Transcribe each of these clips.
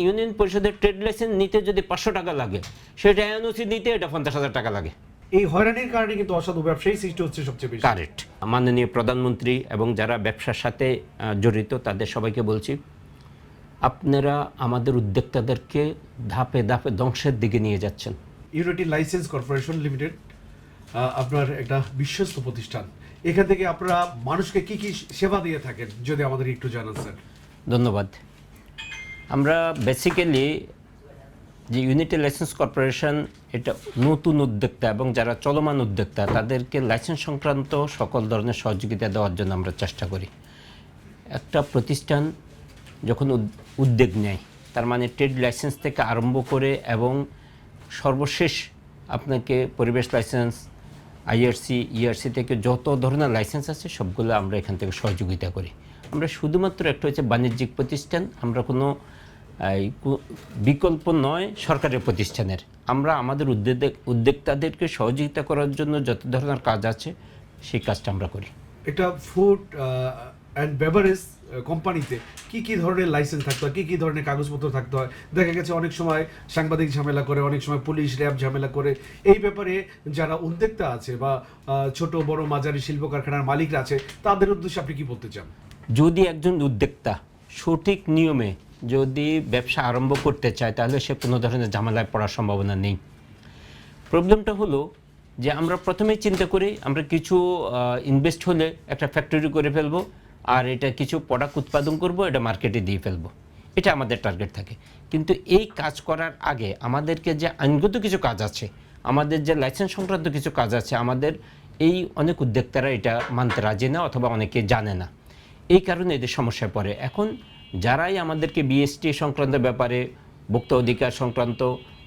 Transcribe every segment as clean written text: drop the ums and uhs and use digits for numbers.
Union পরিষদের trade licence নিতে যদি 500 টাকা লাগে, সেটা এনওসি নিতে এটা 50,000 টাকা লাগে। এই হয়রানির কারণে কিন্তু অসাধু ব্যবসায়ী সৃষ্টি হচ্ছে সবচেয়ে বেশি। কারেক্ট। মাননীয় প্রধানমন্ত্রী এবং যারা ব্যবসার সাথে জড়িত তাদের সবাইকে বলছি, আপনারা আমাদের উদ্যোক্তাদেরকে ধাপে ধাপে ধ্বংসের দিকে নিয়ে যাচ্ছেন। ইউনিটি লাইসেন্স কর্পোরেশন লিমিটেড আপনার একটা বিশ্বস্ত প্রতিষ্ঠান। এখান থেকে আপনারা মানুষকে কি কি সেবা দিয়ে থাকেন যদি আমাদের একটু জানান স্যার। ধন্যবাদ। আমরা বেসিক্যালি যে ইউনিটি লাইসেন্স কর্পোরেশন, এটা নতুন উদ্যোক্তা এবং যারা চলমান উদ্যোক্তা তাদেরকে লাইসেন্স সংক্রান্ত সকল ধরনের সহযোগিতা দেওয়ার জন্য আমরা চেষ্টা করি। একটা প্রতিষ্ঠান যখন উদ্যোগ নেয়, তার মানে ট্রেড লাইসেন্স থেকে আরম্ভ করে এবং সর্বশেষ আপনাকে পরিবেশ লাইসেন্স, আইআরসি, ইআরসি থেকে যত ধরনের লাইসেন্স আছে সবগুলো আমরা এখান থেকে সহযোগিতা করি। আমরা শুধুমাত্র একটা হচ্ছে বাণিজ্যিক প্রতিষ্ঠান, আমরা কোনো বিকল্প নয় সরকারের প্রতিষ্ঠানের। আমরা আমাদের উদ্যোক্তাদেরকে সহযোগিতা করার জন্য যত ধরনের কাজ আছে সেই কাজটা আমরা করি। একটা ফুড অ্যান্ড বেভারেজ কোম্পানিতে কি কি ধরনের লাইসেন্স থাকতে হয়, কি কি ধরনের কাগজপত্র থাকতে হয়? দেখা গেছে অনেক সময় সাংবাদিক ঝামেলা করে, অনেক সময় পুলিশ র্যাব ঝামেলা করে। এই ব্যাপারে যারা উদ্যোক্তা আছে বা ছোট বড় মাঝারি শিল্প কারখানার মালিকরা আছে, তাদের উদ্দেশ্যে আপনি কি বলতে চান? যদি একজন উদ্যোক্তা সঠিক নিয়মে যদি ব্যবসা আরম্ভ করতে চায়, তাহলে সে কোনো ধরনের ঝামেলায় পড়ার সম্ভাবনা নেই। প্রবলেমটা হলো যে আমরা প্রথমেই চিন্তা করি আমরা কিছু ইনভেস্ট হলে একটা ফ্যাক্টরি করে ফেলবো, আর এটা কিছু প্রোডাক্ট উৎপাদন করব, এটা মার্কেটে দিয়ে ফেলবো, এটা আমাদের টার্গেট থাকে। কিন্তু এই কাজ করার আগে আমাদেরকে যে আইনগত কিছু কাজ আছে, আমাদের যে লাইসেন্স সংক্রান্ত কিছু কাজ আছে, আমাদের এই অনেক উদ্যোক্তারা এটা মানতে রাজি না অথবা অনেকে জানে না। এই কারণে এদের সমস্যায় পড়ে। এখন যারাই আমাদেরকে বিএসটি সংক্রান্ত ব্যাপারে, ভোক্তা অধিকার সংক্রান্ত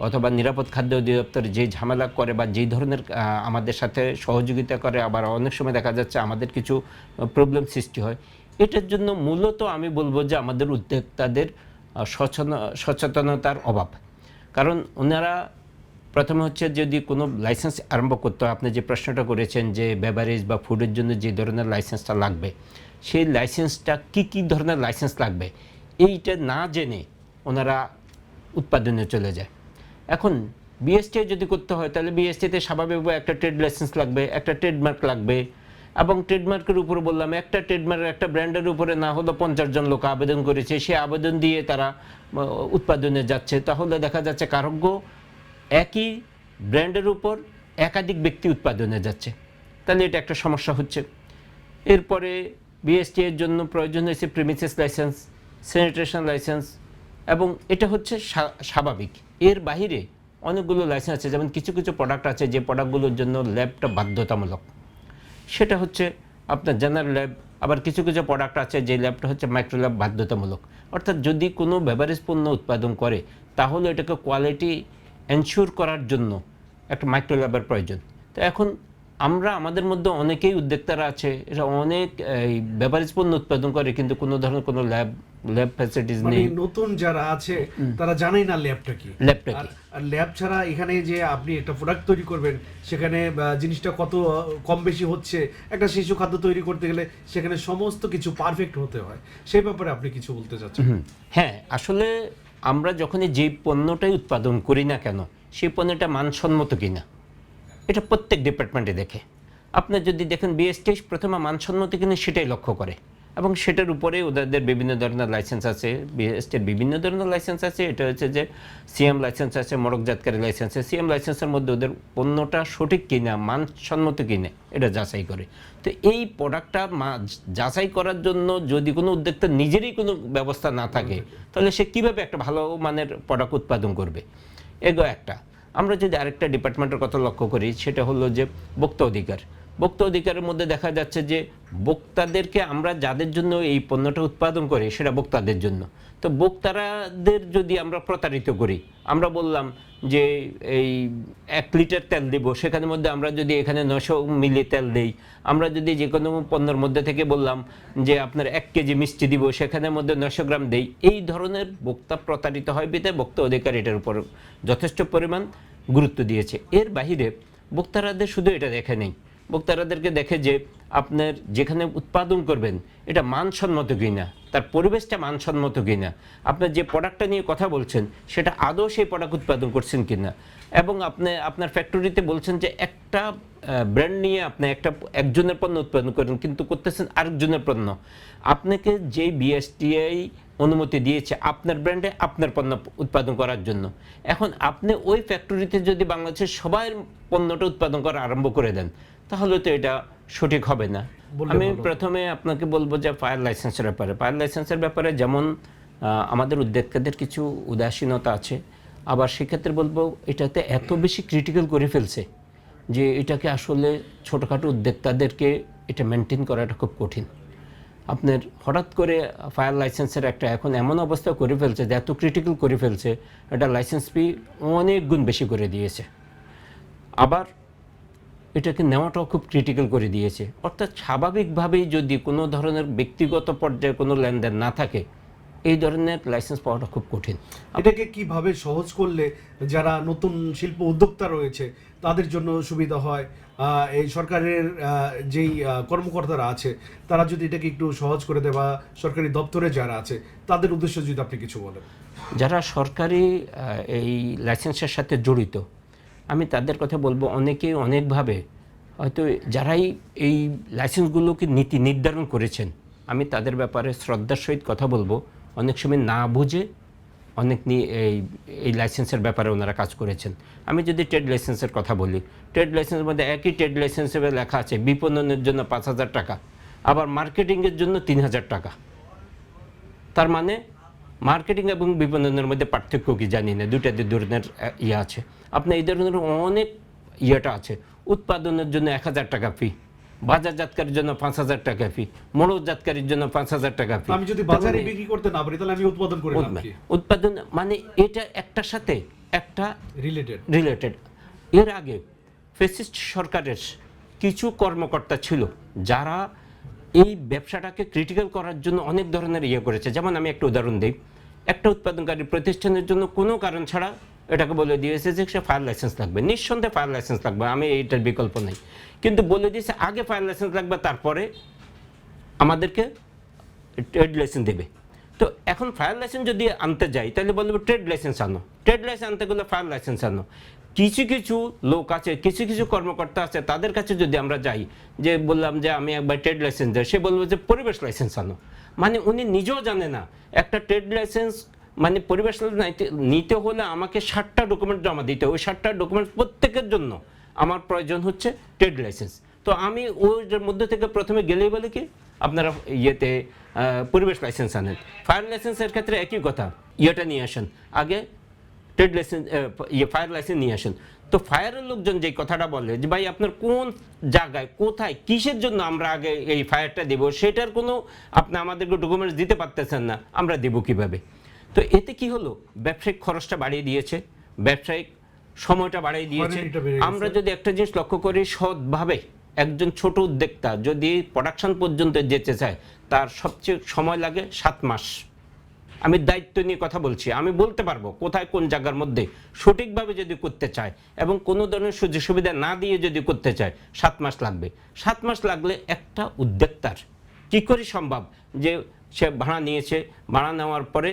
অথবা নিরাপদ খাদ্য অধিদপ্তর যে ঝামেলা করে বা যেই ধরনের আমাদের সাথে সহযোগিতা করে, আবার অনেক সময় দেখা যাচ্ছে আমাদের কিছু প্রবলেম সৃষ্টি হয়, এটার জন্য মূলত আমি বলবো যে আমাদের উদ্যোক্তাদের সচেতনতার অভাব। কারণ ওনারা প্রথমে হচ্ছে যদি কোনো লাইসেন্স আরম্ভ করতে হয়, আপনি যে প্রশ্নটা করেছেন যে বেভারেজ বা ফুডের জন্য যে ধরনের লাইসেন্সটা লাগবে, সেই লাইসেন্সটা কী ধরনের লাইসেন্স লাগবে এইটা না জেনে ওনারা উৎপাদনে চলে যায়। এখন বিএসটি যদি করতে হয়, তাহলে বিএসটিতে স্বাভাবিকভাবে একটা ট্রেড লাইসেন্স লাগবে, একটা ট্রেডমার্ক লাগবে, এবং ট্রেডমার্কের উপরে বললাম একটা ট্রেডমার্কের একটা ব্র্যান্ডের উপরে না হলো 50 জন লোক আবেদন করেছে, সে আবেদন দিয়ে তারা উৎপাদনে যাচ্ছে, তাহলে দেখা যাচ্ছে কারোগ্য একই ব্র্যান্ডের উপর একাধিক ব্যক্তি উৎপাদনে যাচ্ছে, তাহলে এটা একটা সমস্যা হচ্ছে। এরপরে বিএসটি এর জন্য প্রয়োজন হয়েছে প্রিমিসেস লাইসেন্স, স্যানিটেশন লাইসেন্স, এবং এটা হচ্ছে স্বাভাবিক। এর বাহিরে অনেকগুলো লাইসেন্স আছে, যেমন কিছু কিছু প্রোডাক্ট আছে যে প্রোডাক্টগুলোর জন্য ল্যাবটা বাধ্যতামূলক, সেটা হচ্ছে আপনার জেনারেল ল্যাব। আবার কিছু কিছু প্রোডাক্ট আছে যে ল্যাবটা হচ্ছে মাইক্রো ল্যাব বাধ্যতামূলক। অর্থাৎ যদি কোনো বেভারেজ পণ্য উৎপাদন করে, তাহলে এটাকে কোয়ালিটি এনশিওর করার জন্য একটা মাইক্রো ল্যাবের প্রয়োজন। তো এখন আমরা আমাদের মধ্যে অনেকেই উদ্যোক্তারা আছে, এটা অনেক বেভারেজ পণ্য উৎপাদন করে, কিন্তু কোনো ধরনের কোনো ল্যাব ফ্যাসিলিটিস নেই। নতুন যারা আছে তারা জানেই না ল্যাবটা কি। আর ল্যাব ছাড়া এখানে যে আপনি একটা প্রোডাক্ট তৈরি করবেন, সেখানে জিনিসটা কত কম বেশি হচ্ছে, একটা শিশু খাদ্য তৈরি করতে গেলে সেখানে সমস্ত কিছু পারফেক্ট হতে হয়। সেই ব্যাপারে আপনি কিছু বলতে চাচ্ছেন? হ্যাঁ, আসলে আমরা যখনই যে পণ্যটাই উৎপাদন করি না কেন, সেই পণ্যটা মানসম্মত কিনা এটা প্রত্যেক ডিপার্টমেন্টে দেখে। আপনি যদি দেখেন বিএসটি প্রথমে মানসম্মত কিনা সেটাই লক্ষ্য করে, এবং সেটার উপরে ওদের বিভিন্ন ধরনের লাইসেন্স আছে। বিএসটির বিভিন্ন ধরনের লাইসেন্স আছে, এটা হচ্ছে যে সিএম লাইসেন্স আছে, মোড়কজাতকারী লাইসেন্স আছে। সিএম লাইসেন্সের মধ্যে ওদের পণ্যটা সঠিক কিনা, মানসম্মত কিনা এটা যাচাই করে। তো এই প্রোডাক্টটা যাচাই করার জন্য যদি কোনো উদ্যোক্তা নিজেরই কোনো ব্যবস্থা না থাকে, তাহলে সে কীভাবে একটা ভালো মানের প্রোডাক্ট উৎপাদন করবে? এগো একটা। আমরা যদি আরেকটা ডিপার্টমেন্টের কথা লক্ষ্য করি, সেটা হলো যে ভোক্তা অধিকার। ভোক্তা অধিকারের মধ্যে দেখা যাচ্ছে যে ভোক্তাদেরকে আমরা যাদের জন্য এই পণ্যটা উৎপাদন করি সেটা ভোক্তাদের জন্য। তো ভোক্তাদের যদি আমরা প্রতারিত করি, আমরা বললাম যে এই 1 লিটার তেল দিব, সেখানের মধ্যে আমরা যদি এখানে 900 মিলি তেল দেই, আমরা যদি যে কোনো পণ্যের মধ্যে থেকে বললাম যে আপনার 1 কেজি মিষ্টি দিব, সেখানের মধ্যে 900 গ্রাম দেই, এই ধরনের ভোক্তা প্রতারিত হয় বিধায় ভোক্তা অধিকার এটার উপর যথেষ্ট পরিমাণ গুরুত্ব দিয়েছে। এর বাহিরে ভোক্তারাদের শুধু এটা দেখে নেই, বক্তারাদেরকে দেখে যে আপনার যেখানে উৎপাদন করবেন এটা মানসম্মত কিনা, তার পরিবেশটা মানসম্মত কিনা, আপনার যে প্রোডাক্টটা নিয়ে কথা বলছেন সেটা আদৌ সেই প্রোডাক্ট উৎপাদন করছেন কিনা, এবং আপনি আপনার ফ্যাক্টরিতে বলছেন যে একটা ব্র্যান্ড নিয়ে আপনি একজনের পণ্য উৎপাদন করেন কিন্তু করতেছেন আরেকজনের পণ্য। আপনাকে যেই বিএসটিআই অনুমতি দিয়েছে আপনার ব্র্যান্ডে আপনার পণ্য উৎপাদন করার জন্য, এখন আপনি ওই ফ্যাক্টরিতে যদি বাংলাদেশের সবার পণ্যটা উৎপাদন করা আরম্ভ করে দেন তাহলে তো এটা সঠিক হবে না। আমি প্রথমে আপনাকে বলবো যে ফায়ার লাইসেন্সের ব্যাপারে যেমন আমাদের উদ্যোক্তাদের কিছু উদাসীনতা আছে, আবার সেক্ষেত্রে বলবো এটাতে এত বেশি ক্রিটিক্যাল করে ফেলছে যে এটাকে আসলে ছোটোখাটো উদ্যোক্তাদেরকে এটা মেনটেন করাটা খুব কঠিন। আপনার হঠাৎ করে ফায়ার লাইসেন্সের একটা এখন এমন অবস্থা করে ফেলছে যে এত ক্রিটিক্যাল করে ফেলছে, এটা লাইসেন্স ফি অনেক গুণ বেশি করে দিয়েছে, আবার এটাকে নেওয়াটাও খুব ক্রিটিক্যাল করে দিয়েছে। অর্থাৎ স্বাভাবিকভাবেই যদি কোনো ধরনের ব্যক্তিগত পর্যায়ে কোনো লেনদেন না থাকে এই ধরনের লাইসেন্স পাওয়াটা খুব কঠিন। এটাকে কিভাবে সহজ করলে যারা নতুন শিল্প উদ্যোক্তা রয়েছে তাদের জন্য সুবিধা হয়, এই সরকারের যেই কর্মকর্তারা আছে তারা যদি এটাকে একটু সহজ করে দেয়, বা সরকারি দপ্তরে যারা আছে তাদের উদ্দেশ্যে যদি আপনি কিছু বলেন। যারা সরকারি এই লাইসেন্সের সাথে জড়িত আমি তাদের কথা বলবো, অনেকেই অনেকভাবে হয়তো যারাই এই লাইসেন্সগুলোকে নীতি নির্ধারণ করেছেন আমি তাদের ব্যাপারে শ্রদ্ধার সহিত কথা বলবো, অনেক সময় না বুঝে অনেক এই লাইসেন্সের ব্যাপারে ওনারা কাজ করেছেন। আমি যদি ট্রেড লাইসেন্সের কথা বলি, ট্রেড লাইসেন্সের মধ্যে একই ট্রেড লাইসেন্সে লেখা আছে বিপণনের জন্য 5,000 টাকা, আবার মার্কেটিংয়ের জন্য 3,000 টাকা। তার মানে মার্কেটিং এবং বিপণনের মধ্যে পার্থক্য কি জানি না, দুটো ধরনের ইয়ে আছে। আপনার এই ধরনের অনেক ইয়েটা আছে। উৎপাদনের জন্য 1,000 টাকা ফি, বাজারজাতকারীর জন্য 5,000 টাকা ফি, মোড়কজাতকারীর জন্য 5,000 টাকা ফি। আমি যদি বাজারে বিক্রি করতে না পারি তাহলে আমি উৎপাদন করে লাভ কি? উৎপাদন মানে এটা একটার সাথে একটা রিলেটেড। এর আগে ফ্যাসিস্ট সরকারের কিছু কর্মকর্তা ছিল যারা এই ব্যবসাটাকে ক্রিটিক্যাল করার জন্য অনেক ধরনের ইয়ে করেছে। যেমন আমি একটা উদাহরণ দিই, একটা উৎপাদনকারী প্রতিষ্ঠানের জন্য কোনো কারণ ছাড়া এটাকে বলে দিয়েছে যে সে ফায়ার লাইসেন্স লাগবে, নিঃসন্দেহে ফায়ার লাইসেন্স লাগবে, আমি এইটার বিকল্প নেই, কিন্তু বলে দিয়েছে আগে ফায়ার লাইসেন্স লাগবে তারপরে আমাদেরকে ট্রেড লাইসেন্স দেবে। তো এখন ফায়ার লাইসেন্স যদি আনতে যাই তাহলে বলবো ট্রেড লাইসেন্স আনো, ট্রেড লাইসেন্স আনতে গেলে ফায়ার লাইসেন্স আনো। কিছু কিছু লোক আছে, কিছু কিছু কর্মকর্তা আছে, তাদের কাছে যদি আমরা যাই যে বললাম যে আমি একবার ট্রেড লাইসেন্স দেয়, সে বলবো যে পরিবেশ লাইসেন্স আনো। মানে উনি নিজেও জানে না একটা ট্রেড লাইসেন্স মানে পরিবেশ নিতে হলে আমাকে 60টা ডকুমেন্ট জমা দিতে হবে, ওই 60টা ডকুমেন্ট প্রত্যেকের জন্য আমার প্রয়োজন হচ্ছে ট্রেড লাইসেন্স। তো আমি ওইটার মধ্যে থেকে প্রথমে গেলেই বলে কি আপনারা ইয়েতে পরিবেশ লাইসেন্স আনেন। ফায়ার লাইসেন্সের ক্ষেত্রে একই কথা, ইয়েটা নিয়ে আসেন আগে ট্রেড লাইসেন্স, ফায়ার লাইসেন্স নিয়ে আসেন। তো ফায়ারের লোকজন যে কথাটা বলে যে ভাই আপনার কোন জায়গায় কোথায় কিসের জন্য আমরা আগে এই ফায়ারটা দেব, সেটার কোনো আপনি আমাদেরকে ডকুমেন্টস দিতে পারতেছেন না, আমরা দেব কিভাবে? তো এতে কি হলো, ব্যবসায়িক খরচটা বাড়িয়ে দিয়েছে, ব্যবসায়িক সময়টা বাড়িয়ে দিয়েছে। আমরা যদি একটা জিনিস লক্ষ্য করি, সৎভাবে একজন ছোট উদ্যোক্তা যদি প্রোডাকশন পর্যন্ত যেতে চায় তার সবচেয়ে সময় লাগে 7 মাস। আমি দায়িত্ব নিয়ে কথা বলছি, আমি বলতে পারবো কোথায় কোন জায়গার মধ্যে সঠিকভাবে যদি করতে চায় এবং কোনো ধরনের সুযোগ সুবিধা না দিয়ে যদি করতে চায় 7 মাস লাগবে। 7 মাস লাগলে একটা উদ্যোক্তার কী করে সম্ভব যে সে ভাড়া নিয়েছে, ভাড়া নেওয়ার পরে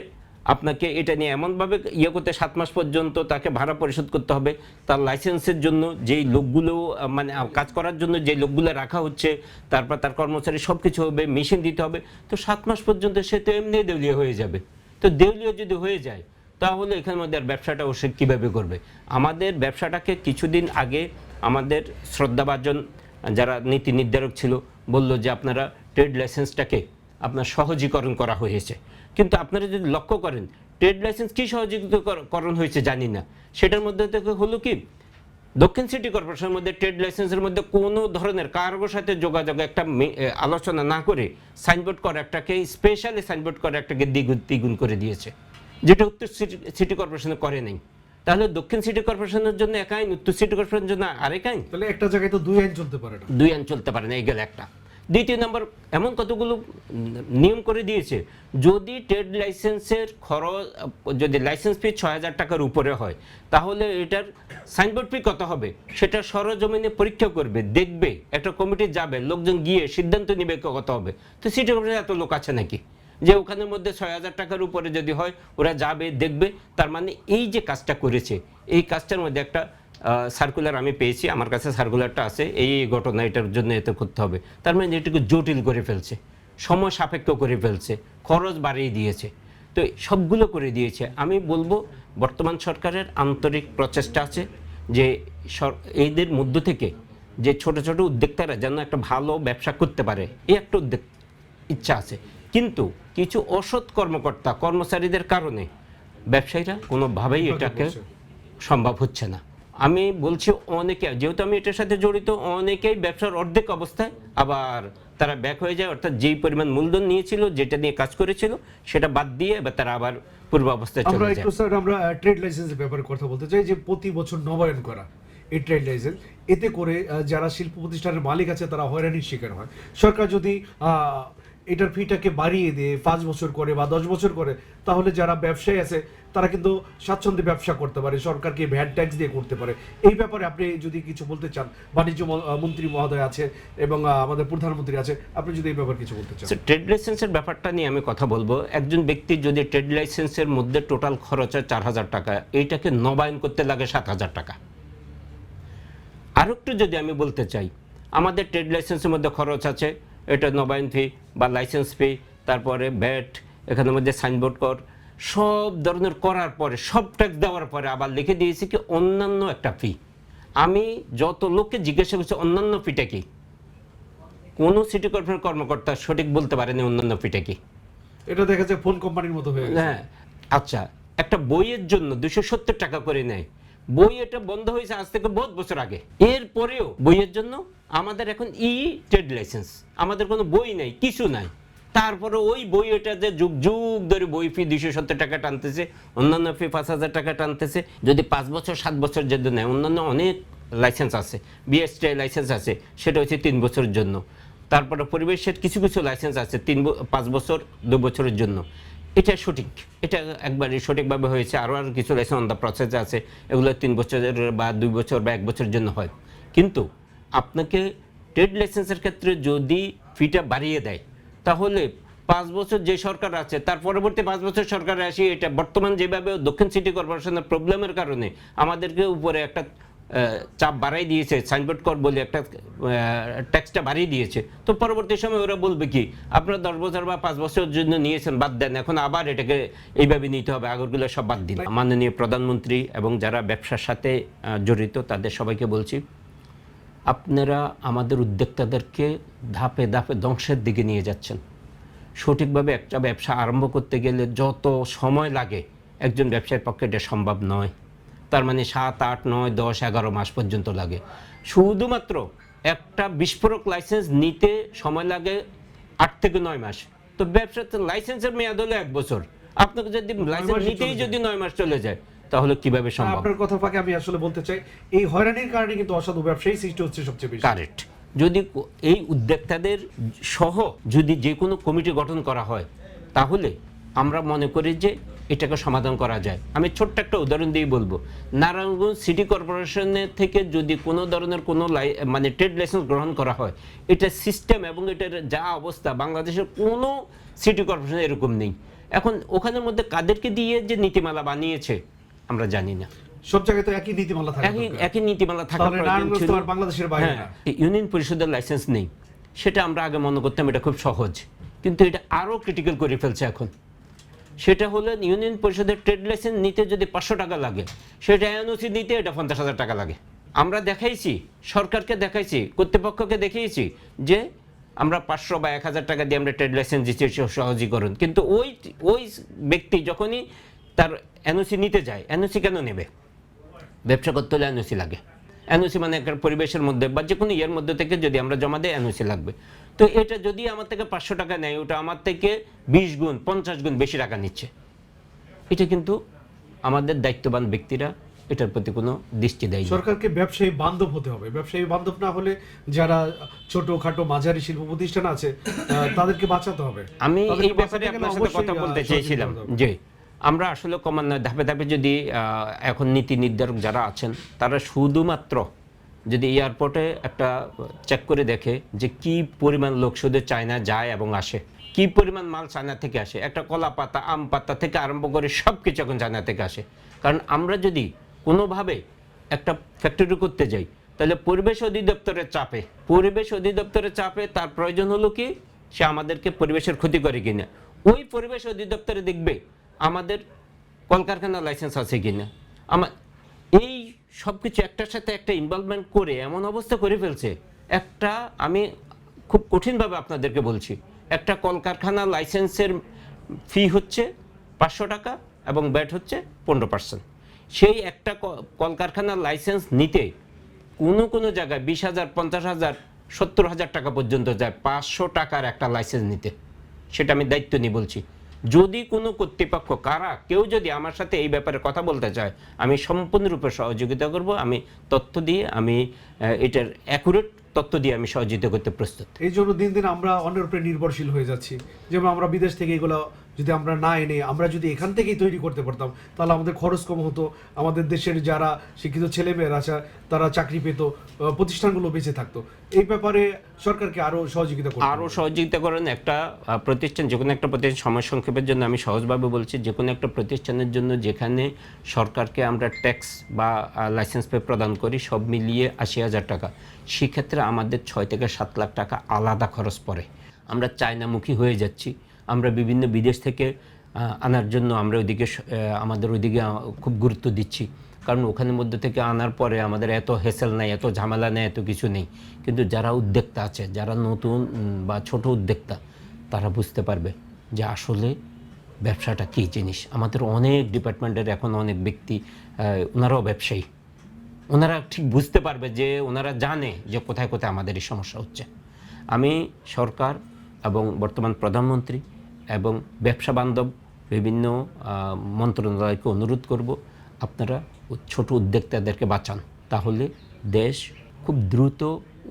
আপনাকে এটা নিয়ে এমনভাবে ইয়ে করতে 7 মাস পর্যন্ত তাকে ভাড়া পরিশোধ করতে হবে, তার লাইসেন্সের জন্য যেই লোকগুলো মানে কাজ করার জন্য যে লোকগুলো রাখা হচ্ছে, তারপর তার কর্মচারী সব কিছু হবে, মেশিন দিতে হবে। তো 7 মাস পর্যন্ত সে তো এমনি দেউলিয়া হয়ে যাবে। তো দেউলিয়া যদি হয়ে যায় তাহলে এখানের মধ্যে আর ব্যবসাটা সে কীভাবে করবে? আমাদের ব্যবসাটাকে কিছুদিন আগে আমাদের শ্রদ্ধাভাজন যারা নীতি নির্ধারক ছিল বলল যে আপনারা ট্রেড লাইসেন্সটাকে আপনার সহজীকরণ করা হয়েছে, কিন্তু আপনারা যদি লক্ষ্য করেন ট্রেড লাইসেন্স কী সহজীকরণ হয়েছে জানি না। সেটার মধ্যে থেকে হলো কি, দক্ষিণ সিটি কর্পোরেশনের মধ্যে ট্রেড লাইসেন্সের মধ্যে কোনো ধরনের কারোর সাথে যোগাযোগ একটা আলোচনা না করে সাইনবোর্ড করে একটাকে স্পেশালি সাইনবোর্ড করে একটাকে দ্বিগুণ করে দিয়েছে, যেটা উত্তর সিটি কর্পোরেশনে করে নাই। তাহলে দক্ষিণ সিটি কর্পোরেশনের জন্য এক আইন, উত্তর সিটি কর্পোরেশনের জন্য আরেক আইন। তাহলে একটা জায়গায় তো 2 আইন চলতে পারে না, 2 আইন চলতে পারে না, এই গেল একটা। দ্বিতীয় নম্বর, এমন কতগুলো নিয়ম করে দিয়েছে, যদি ট্রেড লাইসেন্সের খরচ, যদি লাইসেন্স ফি ৬,০০০ টাকার উপরে হয়, তাহলে এটার সাইনবোর্ড ফি কত হবে সেটা সরজমিনে পরীক্ষা করবে, দেখবে, একটা কমিটি যাবে, লোকজন গিয়ে সিদ্ধান্ত নিবে কত হবে। তো সিটি কর্পোরেশনে এত লোক আছে নাকি যে ওখানের মধ্যে ৬,০০০ টাকার উপরে যদি হয় ওরা যাবে, দেখবে? তার মানে এই যে কাজটা করেছে, এই কাজটার মধ্যে একটা সার্কুলার আমি পেয়েছি, আমার কাছে সার্কুলারটা আছে, এই ঘটনা এটার জন্য এতে করতে হবে, তার মানে এটাকে জটিল করে ফেলছে, সময় সাপেক্ষ করে ফেলছে, খরচ বাড়িয়ে দিয়েছে। তো সবগুলো করে দিয়েছে। আমি বলবো বর্তমান সরকারের আন্তরিক প্রচেষ্টা আছে যে এইদের মধ্য থেকে যে ছোট ছোট উদ্যোক্তারা যেন একটা ভালো ব্যবসা করতে পারে, এই একটা ইচ্ছা আছে। কিন্তু কিছু অসৎ কর্মকর্তা কর্মচারীদের কারণে ব্যবসায়ীরা কোনোভাবেই এটাকে সম্ভব হচ্ছে না। আমি বলছি অনেকে, যেহেতু আমি এটার সাথে জড়িত, অনেকেই ব্যবসার অর্ধেক অবস্থায় আবার তারা ব্যাক হয়ে যায়, অর্থাৎ যেই পরিমাণ মূলধন নিয়েছিল, যেটা নিয়ে কাজ করেছিল, সেটা বাদ দিয়ে এবার তারা আবার পূর্ব অবস্থায় চলে যায়। আমরা ট্রেড লাইসেন্সের ব্যাপারে কথা বলতে চাই, যে প্রতি বছর নবায়ন করা এই ট্রেড লাইসেন্স, এতে করে যারা শিল্প প্রতিষ্ঠানের মালিক আছে তারা হয়রানির শিকার হয়। সরকার যদি এটার ফিটাকে বাড়িয়ে দিয়ে 5 বছর করে বা 10 বছর করে, তাহলে যারা ব্যবসায়ী আছে তারা কিন্তু স্বাচ্ছন্দ্যে ব্যবসা করতে পারে, সরকারকে ভ্যাট ট্যাক্স দিয়ে করতে পারে। এই ব্যাপারে আপনি যদি কিছু বলতে চান, বাণিজ্য মন্ত্রী মহোদয় আছে এবং আমাদের প্রধানমন্ত্রী আছে, আপনি যদি এই ব্যাপারে কিছু বলতে চান। ট্রেড লাইসেন্সের ব্যাপারটা নিয়ে আমি কথা বলবো। একজন ব্যক্তি যদি ট্রেড লাইসেন্সের মধ্যে টোটাল খরচ হয় 4,000 টাকা, এইটাকে নবায়ন করতে লাগে 7,000 টাকা। আর একটু যদি আমি বলতে চাই, আমাদের ট্রেড লাইসেন্সের মধ্যে খরচ আছে, এটা নবায়ন ফি বা লাইসেন্স ফি, তারপরে ব্যাট, এখানের মধ্যে সাইনবোর্ড কর, সব ধরনের করার পরে, সব ট্যাক্স দেওয়ার পরে আবার লিখে দিয়েছি কি অন্যান্য একটা ফি। আমি যত লোককে জিজ্ঞাসা করছি অন্যান্য ফিটা কি, কোনো সিটি কর্পোরেশন কর্মকর্তা সঠিক বলতে পারেনি অন্যান্য ফিটা কি। এটা দেখা যায় ফোন কোম্পানির মতো হয়ে গেছে। হ্যাঁ, আচ্ছা, একটা বইয়ের জন্য 270 টাকা করে নেয়। বই এটা বন্ধ হয়েছে আজ থেকে বহুত বছর আগে, এরপরেও বইয়ের জন্য আমাদের এখন ট্রেড লাইসেন্স, আমাদের কোনো বই নেই, কিছু নাই, তারপরে ওই বই এটাতে যুগ যুগ ধরে বই ফি 270 টাকা টানতেছে, অন্যান্য ফি 5,000 টাকা টানতেছে। যদি 5 বছর 7 বছর যদি নেয়, অন্যান্য অনেক লাইসেন্স আছে, বিএসটিআই লাইসেন্স আছে, সেটা হচ্ছে 3 বছরের জন্য। তারপরে পরিবেশের কিছু কিছু লাইসেন্স আছে 5 বছর 2 বছরের জন্য। এটা সঠিক, এটা একবারই সঠিকভাবে হয়েছে। আরও কিছু লাইসেন্স অন দ্য প্রসেসে আছে, এগুলো 3 বছরের বা 2 বছর বা 1 বছরের জন্য হয়। কিন্তু আপনাকে ট্রেড লাইসেন্সের ক্ষেত্রে যদি ফিটা বাড়িয়ে দেয়, তাহলে 5 বছর যে সরকার আছে তার পরবর্তী 5 বছর সরকার আসি, এটা বর্তমান যেভাবে দক্ষিণ সিটি কর্পোরেশনের প্রবলেমের কারণে আমাদেরকে উপরে একটা চাপ বাড়াই দিয়েছে, সাইনবোর্ড কর বলে একটা ট্যাক্সটা বাড়িয়ে দিয়েছে। তো পরবর্তী সময় ওরা বলবে কি, আপনারা 10 বছর বা 5 বছরের জন্য নিয়েছেন, বাদ দেন, এখন আবার এটাকে এইভাবে নিতে হবে, আগরগুলো সব বাদ দিন। মাননীয় প্রধানমন্ত্রী এবং যারা ব্যবসার সাথে জড়িত তাদের সবাইকে বলছি, আপনারা আমাদের উদ্যোক্তাদেরকে ধাপে ধাপে ধ্বংসের দিকে নিয়ে যাচ্ছেন। সঠিকভাবে একটা ব্যবসা আরম্ভ করতে গেলে যত সময় লাগে একজন ব্যবসায়ীর পক্ষে এটা সম্ভব নয়। তার মানে 7, 8, 9, 10, 11 মাস পর্যন্ত লাগে। শুধুমাত্র একটা বিস্ফোরক লাইসেন্স নিতে সময় লাগে 8 থেকে 9 মাস। তো ব্যবসাতে লাইসেন্সের মেয়াদ হলো 1 বছর, আপনাকে যদি লাইসেন্স নিতেই যদি 9 মাস চলে যায়, তাহলে কিভাবে সম্ভব? আপনার কথা ফাঁকে আমি আসলে বলতে চাই, এই হয়রানির কারণে কিন্তু অসাধু ব্যবসায়ী সৃষ্টি হচ্ছে সবচেয়ে বেশি। কারেক্ট। যদি এই উদ্যোক্তাদের সহ যদি যে কোনো কমিটি গঠন করা হয়, তাহলে আমরা মনে করি যে এটাকে সমাধান করা যায়। আমি ছোট্ট একটা উদাহরণ দিয়ে বলবো, নারায়ণগঞ্জ সিটি কর্পোরেশনের থেকে যদি কোনো ধরনের কোনো মানে ট্রেড লাইসেন্স গ্রহণ করা হয়, এটা সিস্টেম এবং এটার যা অবস্থা বাংলাদেশের কোনো সিটি কর্পোরেশনে এরকম নেই। এখন ওখানের মধ্যে কাদেরকে দিয়ে যে নীতিমালা বানিয়েছে আমরা জানি না। সব জায়গায় তো একই নীতিমালা থাকে, একই নীতিমালা থাকা প্রয়োজন ছিল। বাংলাদেশের বাইরে না। ইউনিয়ন পরিষদের লাইসেন্স নেই, সেটা আমরা আগে মনে করতাম এটা খুব সহজ, কিন্তু এটা আরও ক্রিটিক্যাল করে ফেলছে এখন। সেটা হলো ইউনিয়ন পরিষদের ট্রেড লাইসেন্স নিতে যদি 500 টাকা লাগে, সেটা এনওসি নিতে এটা 50,000 টাকা লাগে। আমরা দেখাইছি, সরকারকে দেখাইছি, কর্তৃপক্ষকে দেখিয়েছি যে আমরা 500 বা 1,000 টাকা দিয়ে আমরা ট্রেড লাইসেন্স দিচ্ছি সহজীকরণ, কিন্তু ওই ব্যক্তি যখনই তার এনওসি নিতে যায়, এনওসি কেন নেবে? ব্যবসা করতে হলে এনওসি লাগে। এনওসি মানে একটা পরিবেশের মধ্যে বা যে কোনো ইয়ের মধ্যে থেকে যদি আমরা জমা দিই, এনওসি লাগবে। তো এটা যদি আমার থেকে 500 টাকা নেয়, ওটা আমার থেকে 20 গুণ 50 গুণ বেশি টাকা নিচ্ছে। এটা কিন্তু আমাদের দায়িত্ববান ব্যক্তিরা এটার প্রতি কোনো দৃষ্টি দেয় না। সরকারকে ব্যবসায়ী বান্ধব হতে হবে। ব্যবসায়ী বান্ধব না হলে যারা ছোটখাটো মাঝারি শিল্প প্রতিষ্ঠান আছে তাদেরকে বাঁচাতে হবে। আমি তাদেরকে এই ব্যাপারে বাঁচাতে গেলে আপনার সাথে কথা অবশ্যই, বলতে সহযোগিতা চেয়েছিলাম করতে হবে। যে আমরা আসলে ক্রমান্বয়ে ধাপে ধাপে যদি এখন নীতি নির্ধারক যারা আছেন তারা শুধুমাত্র যদি এয়ারপোর্টে একটা চেক করে দেখে যে কি পরিমাণ লোক শুধু চায়না যায় এবং আসে, কি পরিমাণ মাল চায়না থেকে আসে, একটা কলা পাতা আম পাতা থেকে আরম্ভ করে সব কিছু এখন চায়না থেকে আসে। কারণ আমরা যদি কোনোভাবে একটা ফ্যাক্টরি করতে যাই তাহলে পরিবেশ অধিদপ্তরের চাপে তার প্রয়োজন হলো কি সে আমাদেরকে পরিবেশের ক্ষতি করে কিনা, ওই পরিবেশ অধিদপ্তরে দেখবে আমাদের কলকারখানা লাইসেন্স আছে কিনা। এই সব কিছু একটার সাথে একটা ইনভলভমেন্ট করে এমন অবস্থা করে ফেলছে, একটা আমি খুব কঠিনভাবে আপনাদেরকে বলছি, একটা কলকারখানা লাইসেন্সের ফি হচ্ছে 500 টাকা এবং ব্যাট হচ্ছে 15%। সেই একটা কলকারখানার লাইসেন্স নিতে কোনো জায়গায় 20,000, 50,000, 70,000 টাকা পর্যন্ত যায় 500 টাকার একটা লাইসেন্স নিতে। সেটা আমি দায়িত্ব নিয়ে বলছি। যদি কোনো কর্তৃপক্ষ কেউ যদি আমার সাথে এই ব্যাপারে কথা বলতে চায়, আমি সম্পূর্ণরূপে সহযোগিতা করব। আমি তথ্য দিয়ে এটার অ্যাকুরেট তথ্য দিয়ে আমি সহযোগিতা করতে প্রস্তুত। এই জন্য দিন দিন আমরা অন্যের উপরে নির্ভরশীল হয়ে যাচ্ছি। যেমন আমরা বিদেশ থেকে এগুলো যদি আমরা না এনে আমরা যদি এখান থেকেই তৈরি করতে পারতাম তাহলে আমাদের খরচ কম হতো, আমাদের দেশের যারা শিক্ষিত ছেলেমেয়েরা আছে তারা চাকরি পেত, প্রতিষ্ঠানগুলো বেঁচে থাকতো। এই ব্যাপারে সরকারকে আরো সহযোগিতা করেন। একটা প্রতিষ্ঠান, যে কোনো একটা প্রতিষ্ঠান, সময় সংক্ষেপের জন্য আমি সহজভাবে বলছি, যে কোনো একটা প্রতিষ্ঠানের জন্য যেখানে সরকারকে আমরা ট্যাক্স বা লাইসেন্স ফি প্রদান করি সব মিলিয়ে 80,000 টাকা, সেক্ষেত্রে আমাদের 6 থেকে 7 লাখ টাকা আলাদা খরচ পড়ে। আমরা চায়নামুখী হয়ে যাচ্ছি। আমরা বিভিন্ন বিদেশ থেকে আনার জন্য আমরা আমাদের ওইদিকে খুব গুরুত্ব দিচ্ছি, কারণ ওখানের মধ্যে থেকে আনার পরে আমাদের এত হেসেল নেই, এত ঝামেলা নেই, এত কিছু নেই। কিন্তু যারা উদ্যোক্তা আছে, যারা নতুন বা ছোট উদ্যোক্তা, তারা বুঝতে পারবে যে আসলে ব্যবসাটা কী জিনিস। আমাদের অনেক ডিপার্টমেন্টের এখন অনেক ব্যক্তি ওনারাও ব্যবসায়ী, ওনারা ঠিক বুঝতে পারবে যে ওনারা জানে যে কোথায় কোথায় আমাদের এই সমস্যা হচ্ছে। আমি সরকার এবং বর্তমান প্রধানমন্ত্রী এবং ব্যবসা বান্ধব বিভিন্ন মন্ত্রণালয়কে অনুরোধ করব, আপনারা ছোট উদ্যোক্তাদেরকে বাঁচান, তাহলে দেশ খুব দ্রুত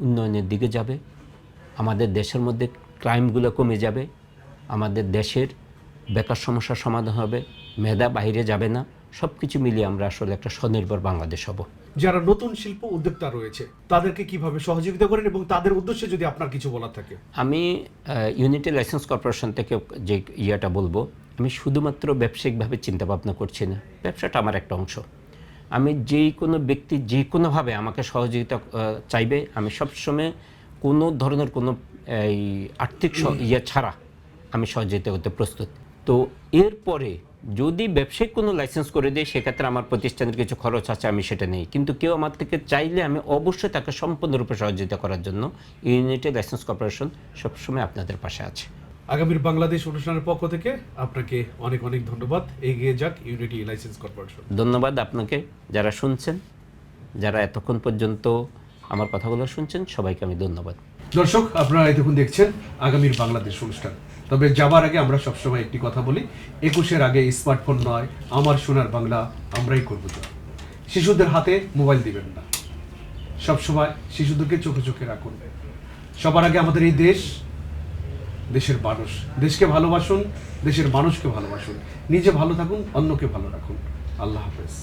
উন্নয়নের দিকে যাবে। আমাদের দেশের মধ্যে ক্রাইমগুলো কমে যাবে, আমাদের দেশের বেকার সমস্যার সমাধান হবে, মেধা বাইরে যাবে না। সব কিছু মিলিয়ে আমরা আসলে একটা স্বনির্ভর বাংলাদেশ হব। যারা নতুন শিল্প উদ্যোক্তা রয়েছে তাদেরকে কিভাবে সহযোগিতা করেন এবং তাদের উদ্দেশ্যে যদি আপনার কিছু বলার থাকে? আমি ইউনিটি লাইসেন্স কর্পোরেশন থেকে যে বলবো, আমি শুধুমাত্র ব্যবসায়িকভাবে চিন্তা ভাবনা করছি না, ব্যবসাটা আমার একটা অংশ। আমি যে কোনো ব্যক্তি যে কোনোভাবে আমাকে সহযোগিতা চাইবে, আমি সবসময় কোনো ধরনের কোনো আর্থিক ছাড়া আমি সহযোগিতা করতে প্রস্তুত। তো এরপরে যদি ব্যবসায়িক কোনো লাইসেন্স করে দেয়, সেক্ষেত্রে আমার প্রতিষ্ঠানের কিছু খরচ আছে, আমি সেটা নেই। কিন্তু কেউ আমার থেকে চাইলে আমি অবশ্যই তাকে সম্পূর্ণরূপে সহযোগিতা করার জন্য ইউনিটি লাইসেন্স কর্পোরেশন সবসময় আপনাদের পাশে আছে। আগামীর বাংলাদেশ অনুষ্ঠানের পক্ষ থেকে আপনাকে অনেক অনেক ধন্যবাদ। এগিয়ে যাক ইউনিটি লাইসেন্স কর্পোরেশন। ধন্যবাদ আপনাকে, যারা শুনছেন, যারা এতক্ষণ পর্যন্ত আমার কথাগুলো শুনছেন, সবাইকে আমি ধন্যবাদ। দর্শক, আপনারা এতক্ষণ দেখছেন আগামীর বাংলাদেশ অনুষ্ঠান। তবে যাবার আগে আমরা সবসময় একটি কথা বলি, 21-এর আগে স্মার্টফোন নয়, আমার সোনার বাংলা আমরাই করবো। শিশুদের হাতে মোবাইল দিবেন না, সবসময় শিশুদেরকে চোখে চোখে রাখুন। সবার আগে আমাদের এই দেশ, দেশের মানুষ। দেশকে ভালোবাসুন, দেশের মানুষকে ভালোবাসুন, নিজে ভালো থাকুন, অন্যকে ভালো রাখুন। আল্লাহ হাফেজ।